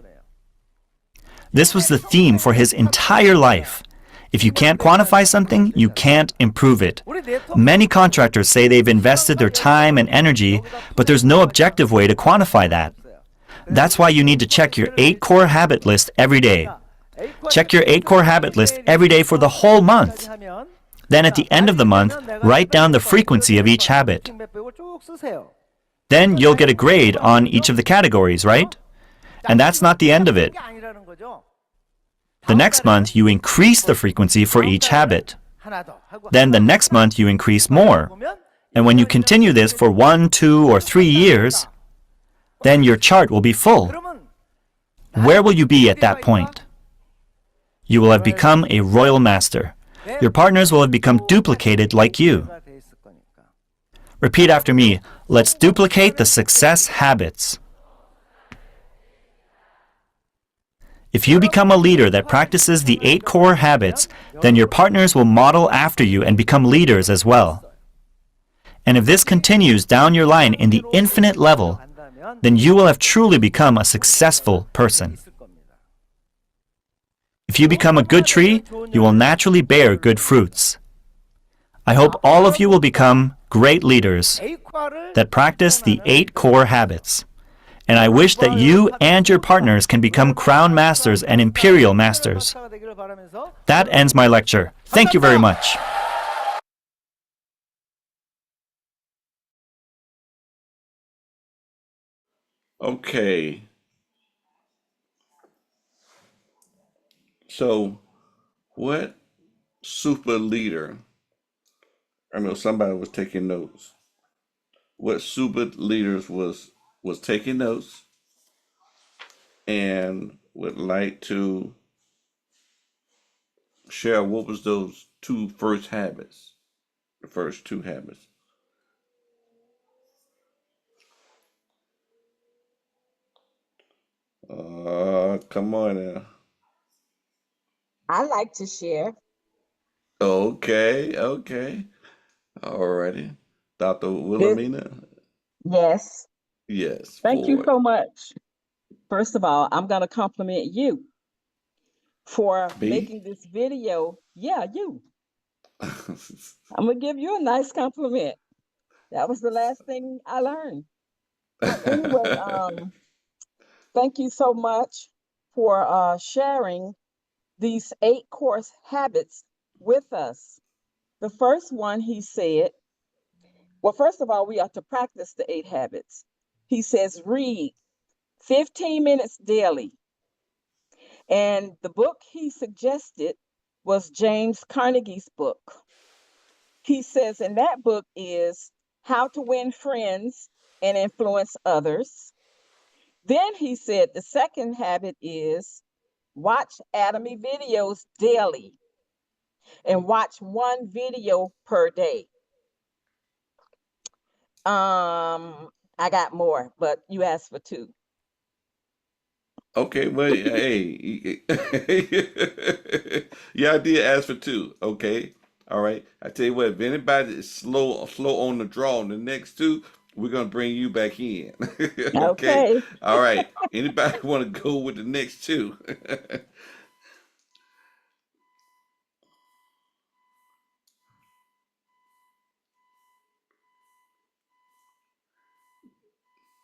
This was the theme for his entire life. If you can't quantify something, you can't improve it. Many contractors say they've invested their time and energy, but there's no objective way to quantify that. That's why you need to check your 8 core habit list every day. Check your 8 core habit list every day for the whole month. Then at the end of the month, write down the frequency of each habit. Then you'll get a grade on each of the categories, right? And that's not the end of it. The next month, you increase the frequency for each habit. Then the next month, you increase more. And when you continue this for 1, 2, or 3 years, then your chart will be full. Where will you be at that point? You will have become a royal master. Your partners will have become duplicated like you. Repeat after me. Let's duplicate the success habits. If you become a leader that practices the 8 core habits, then your partners will model after you and become leaders as well. And if this continues down your line in the infinite level, then you will have truly become a successful person. If you become a good tree, you will naturally bear good fruits. I hope all of you will become great leaders that practice the 8 core habits. And I wish that you and your partners can become crown masters and imperial masters. That ends my lecture. Thank you very much. Okay. So, what super leader? I know somebody was taking notes. What super leaders was taking notes and would like to share what was those 2 first habits, the first 2 habits. Come on now. I like to share. Okay. Alrighty. Dr. Wilhelmina? Yes. Yes, Thank you for so much. First of all, I'm going to compliment you for me. making this video. Yeah, you. I'm going to give you a nice compliment. That was the last thing I learned. But anyway, thank you so much for sharing these 8 core habits with us. The first one, he said, well, first of all, we are to practice the 8 habits. He says, read 15 minutes daily. And the book he suggested was James Carnegie's book. He says in that book is How to Win Friends and Influence Others. Then he said the second habit is watch Atomy videos daily and watch one video per day. I got more, but you asked for two. Okay, well, hey, yeah, I did ask for two. Okay, all right. I tell you what, if anybody is slow on the draw on the next two, we're gonna bring you back in. Okay, Okay. all right. Anybody want to go with the next two?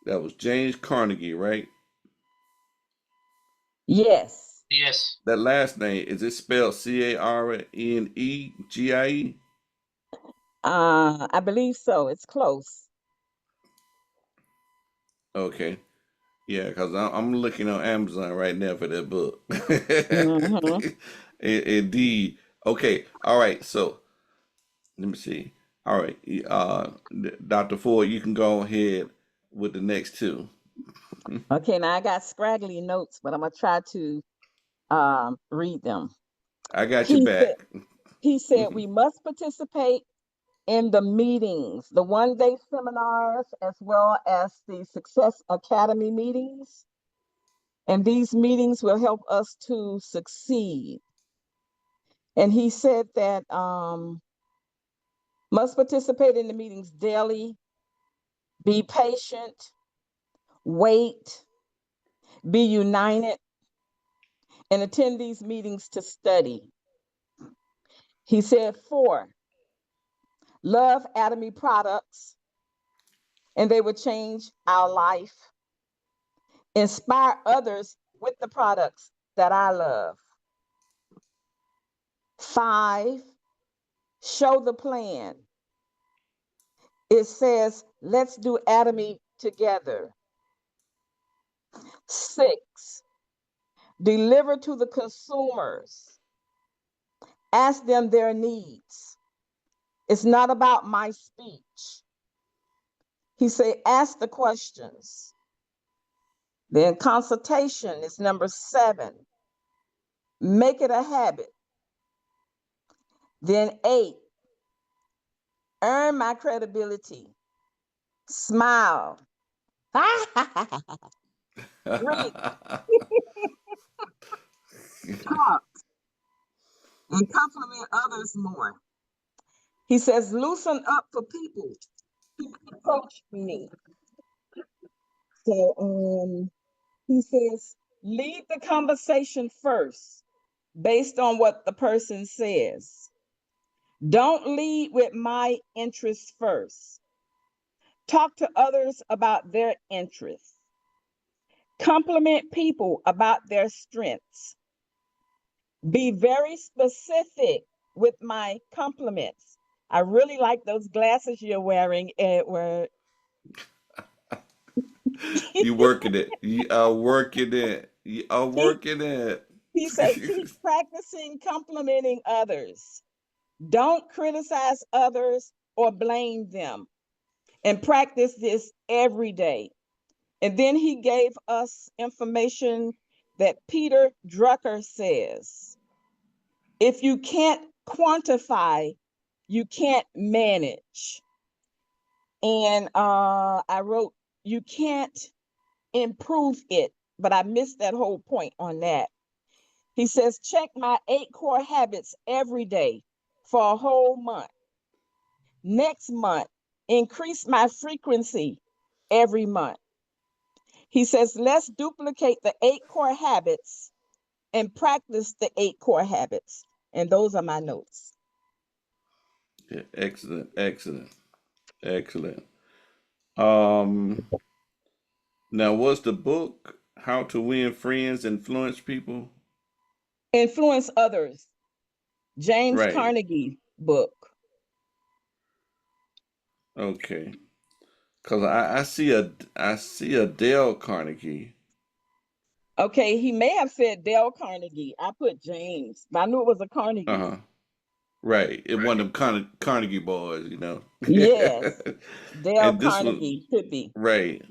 That was James Carnegie, right? Yes. That last name, is it spelled Carenegie? I believe so. It's close. Okay. Yeah, because I'm looking on Amazon right now for that book. Hmm. Indeed. Okay. All right. So let me see. All right. Dr. Ford, you can go ahead with the next two. Okay, now I got scraggly notes, but I'm gonna try to read them. I got your He said back. he said we must participate in the meetings, the one-day seminars, as well as the Success Academy meetings. And these meetings will help us to succeed. And he said that must participate in the meetings daily, be patient, wait, be united, and attend these meetings to study. He said, four, love Atomy products, and they will change our life. Inspire others with the products that I love. Five, show the plan. It says, let's do Atomy together. Six, deliver to the consumers. Ask them their needs. It's not about my speech. He said, ask the questions. Then consultation is number 7. Make it a habit. Then 8, earn my credibility. Smile. 3, talk and compliment others more. He says, loosen up for people who approach me. So he says, lead the conversation first based on what the person says. Don't lead with my interests first. Talk to others about their interests. Compliment people about their strengths. Be very specific with my compliments. I really like those glasses you're wearing, Edward. You working it. You are working it. You are Keep, working it. he said, keep practicing complimenting others. Don't criticize others or blame them. And practice this every day. And then he gave us information that Peter Drucker says, if you can't quantify, you can't manage. And I wrote, you can't improve it, but I missed that whole point on that. He says, check my 8 core habits every day for a whole month. Next month, increase my frequency every month. He says, let's duplicate the 8 core habits and practice the 8 core habits. And those are my notes. Yeah, excellent, excellent, excellent. Um, Now, what's the book? How to Win Friends, Influence People? Influence others. James Right. Carnegie book. Okay. Cause I see a Dale Carnegie. Okay, he may have said Dale Carnegie. I put James, but I knew it was a Carnegie. Uh-huh. Right. It one of them Carnegie boys. Yes, Dale And this was Carnegie could be. right.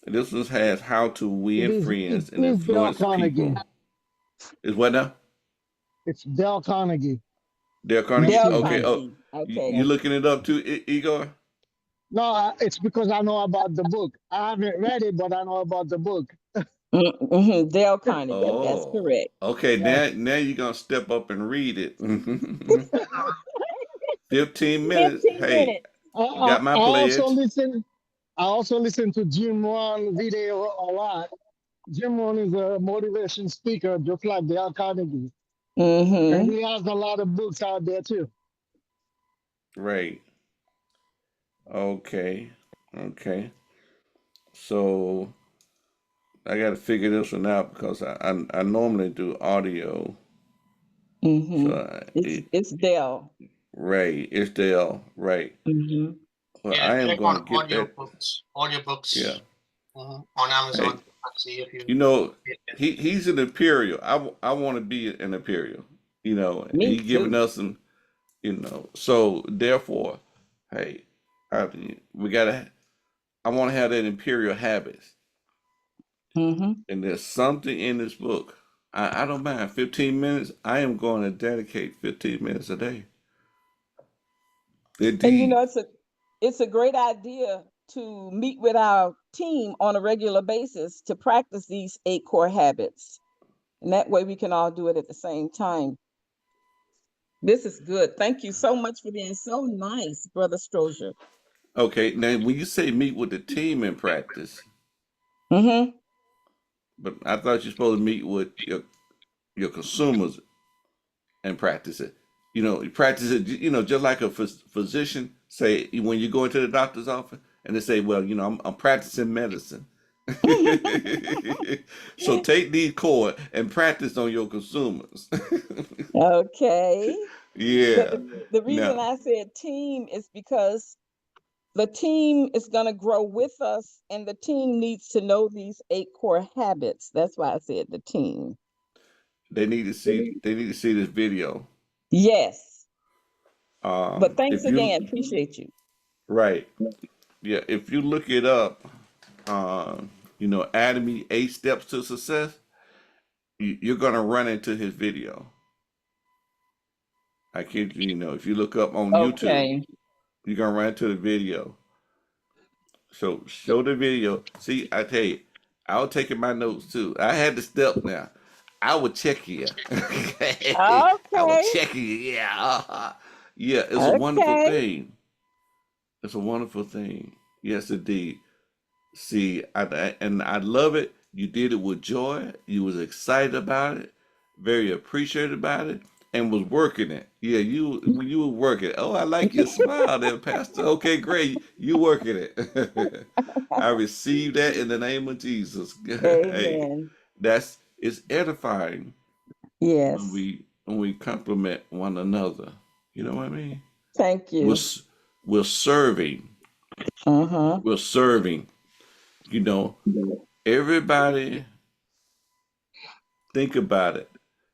This one has how to It win is friends and is Dale influence Carnegie. people. Is what now? It's Dale Carnegie. Dale That's Carnegie? Dale his Okay. book. Oh, Carnegie. Okay. you looking it up too, Igor? No, it's because I know about the book. I haven't read it, but I know about the book. Mm-hmm. Dale Carnegie. That's Oh, correct. okay. Yes. Now you're gonna step up and read it. 15 minutes. 15 Hey, minutes. got my I also pledge. listen. I also listen to Jim Rohn video a lot. Jim Rohn is a motivation speaker, just like Dale Carnegie, and Mm-hmm. he has a lot of books out there too. Right. Okay. Okay. So I got to figure this one out because I normally do audio. So Mm-hmm. It's Dale. right, it's Dale. Right. Mm-hmm. Well, Yeah, I am check going on to get that. audiobooks Yeah. on Hey, Amazon. Let's see if you you know, get them. he's an imperial. I want to be an imperial. You know, Me he giving too. us some. You know, so therefore, hey, I, we gotta. I want to have that imperial habits, Mm-hmm. and there's something in this book. I don't mind 15 minutes. I am going to dedicate 15 minutes a day. And Indeed. it's a great idea to meet with our team on a regular basis to practice these 8 core habits. And that way we can all do it at the same time. This is good. Thank you so much for being so nice, Brother Strozier. Okay, now when you say meet with the team in practice, Mm-hmm. but I thought you're supposed to meet with your consumers and practice it. You know, you practice it. You know, just like a physician say when you go into the doctor's office and they say, "Well, you know, I'm practicing medicine." So take these core and practice on your consumers. Okay. But Yeah. the reason Now, I said team is because the team is going to grow with us, and the team needs to know these 8 core habits. That's why I said the team. they need to see this video. Yes. But thanks If you again. Appreciate you. right, yeah, if you look it up, you know, Academy 8 Steps to Success, you're gonna run into his video. I kid you, you know, if you look up on YouTube, Okay. you're gonna run into the video. So show the video. See, I tell you, I was taking my notes too. I had the step now. I would check you. I would Okay. check you. Yeah. Yeah, it's a wonderful Okay. thing. It's a wonderful thing. Yes, indeed. See, and I love it. You did it with joy. You was excited about it, very appreciative about it, and was working it. Yeah, you when you were working. Oh, I like your smile there, Pastor. Okay, great. You working it. I received that in the name of Jesus. Hey, Amen. that's it's edifying Yes. when we compliment one another. You know what I mean? Thank We're you. we're serving. Uh-huh. We're serving. You know, everybody think about it.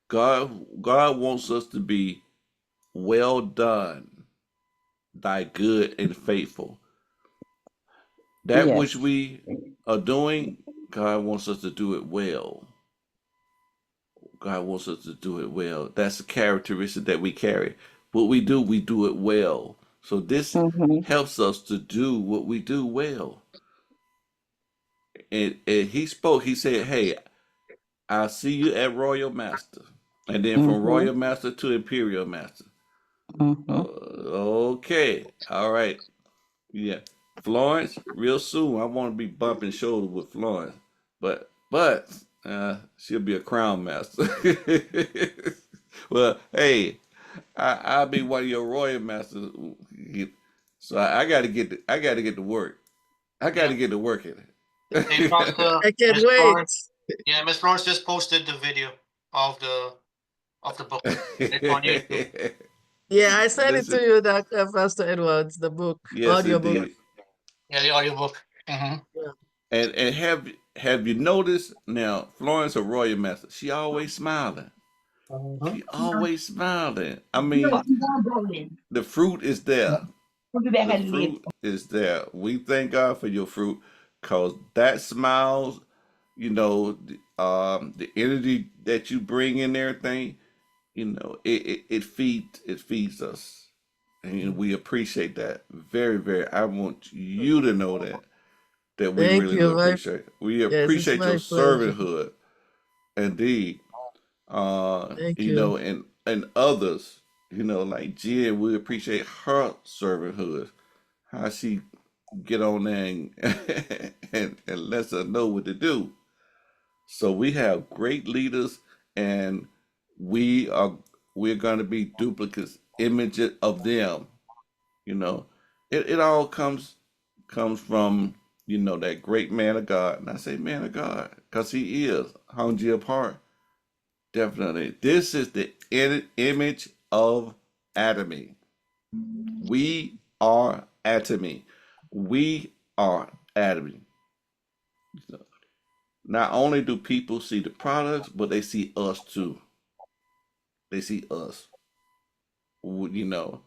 God wants us to be well done, thy good and faithful. That which Yes. we are doing, God wants us to do it well. God wants us to do it well. That's a characteristic that we carry. What we do it well. So this Mm-hmm. helps us to do what we do well. And he spoke, he said, "Hey, I'll see you at Royal Master." And then from Mm-hmm. Royal Master to Imperial Master. Mm-hmm. Okay. All right. Yeah. Florence, real soon. I want to be bumping shoulders with Florence. But she'll be a crown master. Well, hey, I'll be one of your royal masters. So I gotta get to work. I gotta Yeah. get to working. Hey, Pastor, I can't Miss wait. Florence. Yeah, Miss Florence just posted the video of the book. It's on YouTube. Yeah, I sent it to Listen, you, Dr. Pastor Edwards, the book, yes, audio book. indeed. Yeah, the audiobook. Mm-hmm. Yeah. And have you noticed now, Florence, a royal master, she always smiling. Mm-hmm. She always smiling. I mean, the fruit is there. The fruit is there. We thank God for your fruit. Cause that smiles, the energy that you bring in everything, it feeds us, and we appreciate that very, very. I want you to know that we Thank really do you. appreciate it. We Yes, it's appreciate your my pleasure. servanthood, indeed. Thank you. And others, like Jen, we appreciate her servanthood. How she get on there and lets us know what to do. So we have great leaders, and we are we're going to be duplicates, images of them. You know, it all comes from that great man of God, and I say man of God because he is hung you apart. Definitely, this is the image of atomy. We are atomy. We are atomy. Not only do people see the products, but they see us too. They see us. You know,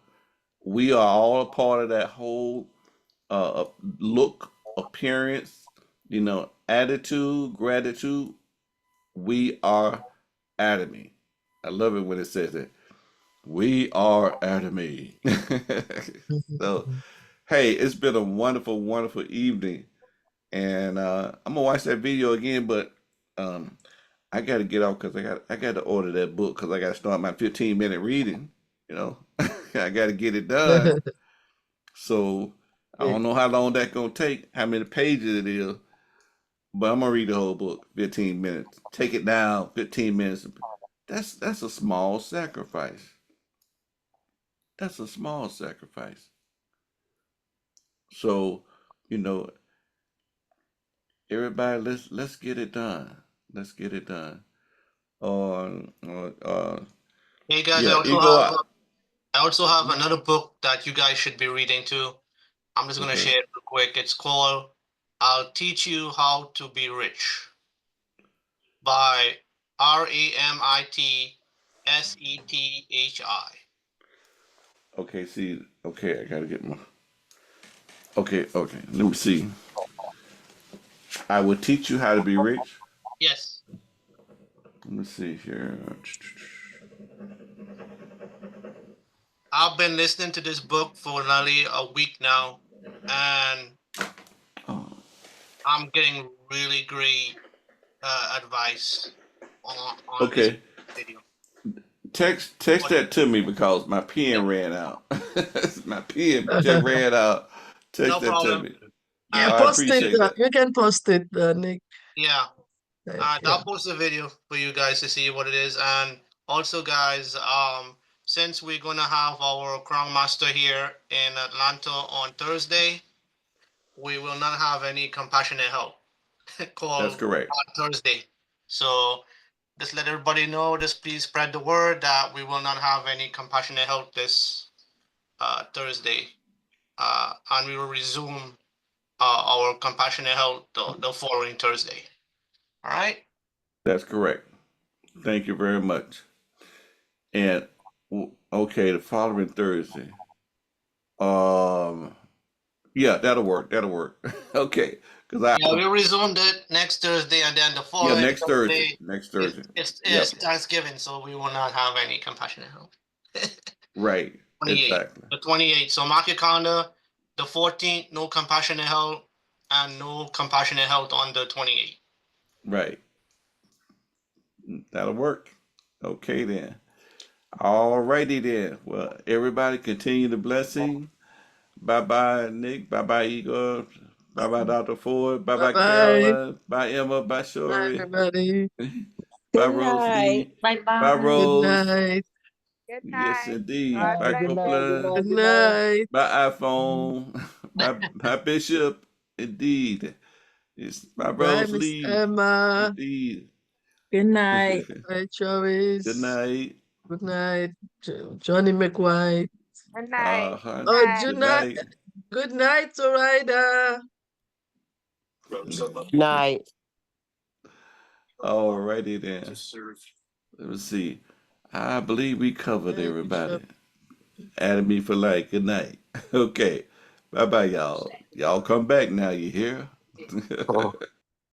we are all a part of that whole look, appearance, attitude, gratitude. We are atomy. I love it when it says that. We are atomy. So, hey, it's been a wonderful, wonderful evening. And I'm gonna watch that video again, but um, I got to get off because I got to order that book because I got to start my 15-minute reading. You know, I got to get it done. So I don't know how long that's gonna take, how many pages it is, but I'm gonna read the whole book, 15 minutes. Take it down, 15 minutes. That's a small sacrifice. That's a small sacrifice. So, you know, everybody, let's get it done. Let's get it done. Uh, Hey guys, yeah, ego. I also have another book that you guys should be reading too. I'm just gonna Okay, share it real quick. It's called "I'll Teach You How to Be Rich" by Ramitsethi. okay. See, okay. I gotta get my. Okay, okay. Let me see. I will teach you how to be rich. Yes. Let me see here. I've been listening to this book for nearly a week now, and Oh, I'm getting really great advice on this okay. video. Text that to me because my pen ran out. My pen just ran out. No Text that to problem. me. Yeah, Uh, I post it. appreciate that. You can post it, Nick. yeah, Yeah. I'll post a video for you guys to see what it is. And also, guys, since we're gonna have our Crown Master here in Atlanta on Thursday, we will not have any compassionate help That's call correct. on Thursday. So just let everybody know. Just please spread the word that we will not have any compassionate help this Thursday, and we will resume our compassionate help the following Thursday. All right. That's correct. Thank you very much. And okay, the following Thursday. Um, yeah, that'll work. That'll work. Okay, because Yeah, we resumed it next Thursday, and then the yeah, following next Thursday. Thursday Next is Thursday. it's Yep. Thanksgiving, so we will not have any compassionate help. Right. 28th, Exactly. the 28th. So mark your calendar. The 14th, no compassionate help, and no compassionate help on the 28th. Right. That'll work. Okay then. All righty then. Well, everybody continue the blessing. Bye bye, Nick. Bye bye, Igor. Bye bye, Dr. Ford. Bye Bye bye, bye. Carolyn. Bye, Emma. Bye, Bye, Shori. everybody. Bye, Good night. Rosalie. Bye Bye, Good bye. Rose. night. Good Yes, night. indeed. God Bye, bless Good you. night. Good Copeland. night. Good Good night. night. Bye, iPhone. Bye, Bishop. Indeed. It's my Bye, Miss Rosalie. Emma. Indeed. Good night. Bye, Good Choice. night. Good night, Johnny McWhite. Good night. Good Oh, night. Good night. good night, Zoraida. Night. Alrighty then. Let me see. I believe we covered Bye, everybody. Bishop. Added me for like good night. Okay. Bye bye, y'all. Y'all come back now, you hear? Oh.